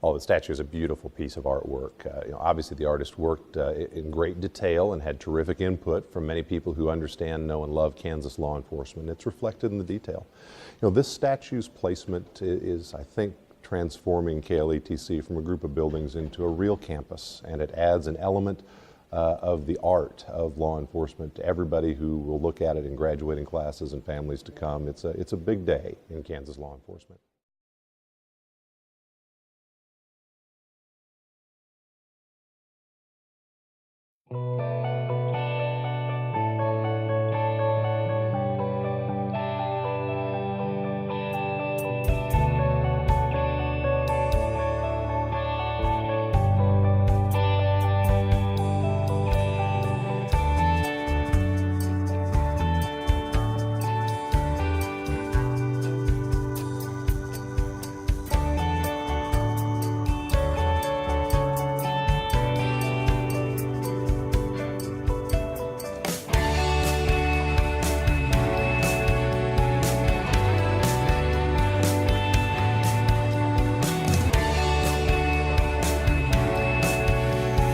Oh, the statue is a beautiful piece of artwork. Obviously, the artist worked in great detail and had terrific input from many people who understand, know, and love Kansas law enforcement. It's reflected in the detail. This statue's placement is, I think, transforming KLETC from a group of buildings into a real campus, and it adds an element of the art of law enforcement to everybody who will look at it in graduating classes and families to come. It's a big day in Kansas law enforcement.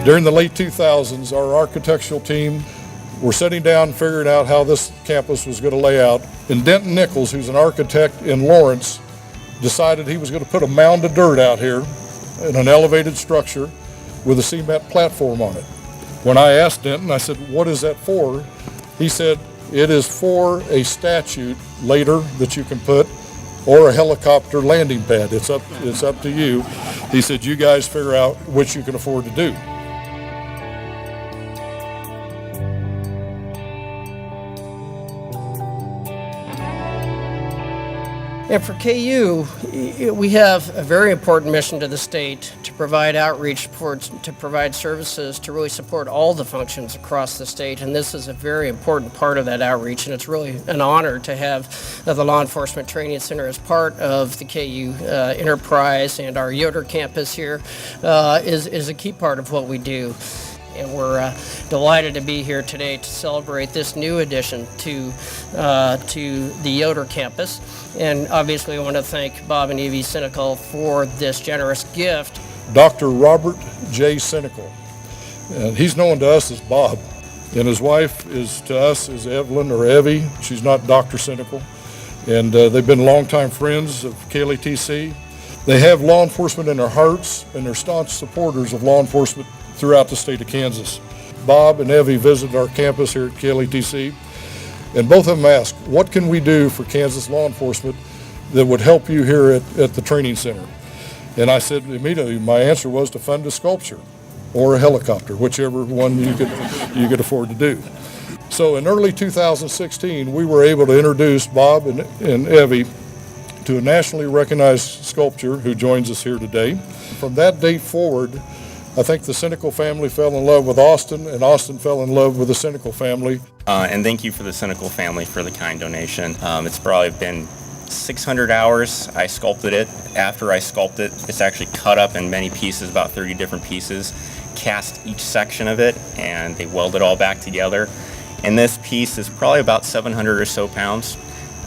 During the late 2000s, our architectural team were sitting down and figuring out how this campus was going to lay out. And Denton Nichols, who's an architect in Lawrence, decided he was going to put a mound of dirt out here in an elevated structure with a cement platform on it. When I asked Denton, I said, "What is that for?" He said, "It is for a statue later that you can put, or a helicopter landing pad. It's up to you." He said, "You guys figure out which you can afford to do." And for KU, we have a very important mission to the state to provide outreach, to provide services, to really support all the functions across the state. And this is a very important part of that outreach. And it's really an honor to have the Law Enforcement Training Center as part of the KU enterprise. And our Yoder campus here is a key part of what we do. And we're delighted to be here today to celebrate this new addition to the Yoder campus. And obviously I want to thank Bob and Evie Senecal for this generous gift. Dr. Robert J. Senecal, and he's known to us as Bob, and his wife is to us as Evelyn or Evie. She's not Dr. Senecal, and they've been longtime friends of KLETC. They have law enforcement in their hearts, and they're staunch supporters of law enforcement throughout the state of Kansas. Bob and Evie visited our campus here at KLETC, and both of them asked, "What can we do for Kansas law enforcement that would help you here at the training center?" And I said immediately, my answer was to fund a sculpture or a helicopter, whichever one you could afford to do. So in early 2016, we were able to introduce Bob and Evie to a nationally recognized sculptor who joins us here today. From that date forward, I think the Senecal family fell in love with Austin, and Austin fell in love with the Senecal family. And thank you for the Senecal family for the kind donation. It's probably been 600 hours. I sculpted it. After I sculpted it, it's actually cut up in many pieces, about 30 different pieces, cast each section of it, and they weld it all back together. And this piece is probably about 700 or so pounds,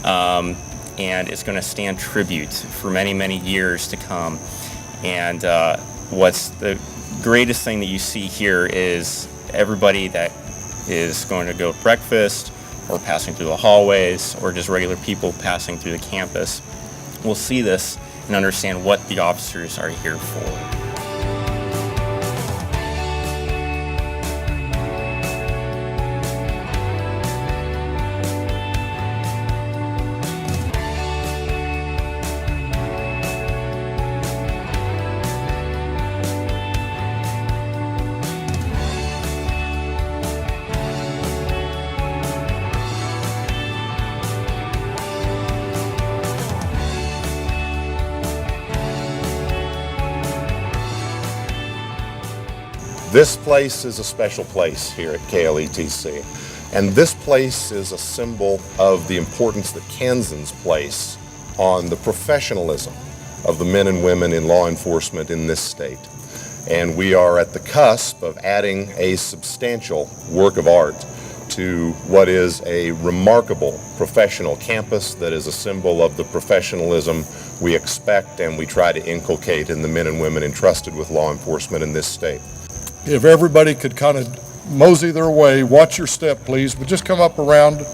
and it's going to stand tribute for many, many years to come. And what's the greatest thing that you see here is everybody that is going to go to breakfast or passing through the hallways or just regular people passing through the campus will see this and understand what the officers are here for. This place is a special place here at KLETC, and this place is a symbol of the importance that Kansans place on the professionalism of the men and women in law enforcement in this state. And we are at the cusp of adding a substantial work of art to what is a remarkable professional campus that is a symbol of the professionalism we expect and we try to inculcate in the men and women entrusted with law enforcement in this state. If everybody could kind of mosey their way, watch your step, please, but just come up around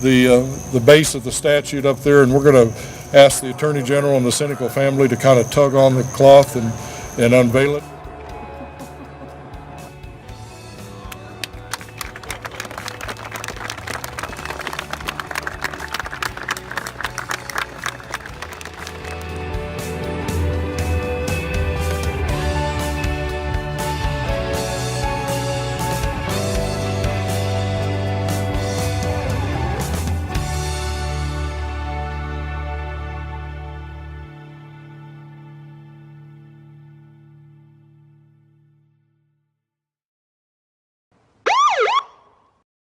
the base of the statue up there, and we're going to ask the Attorney General and the Senecal family to kind of tug on the cloth and unveil it.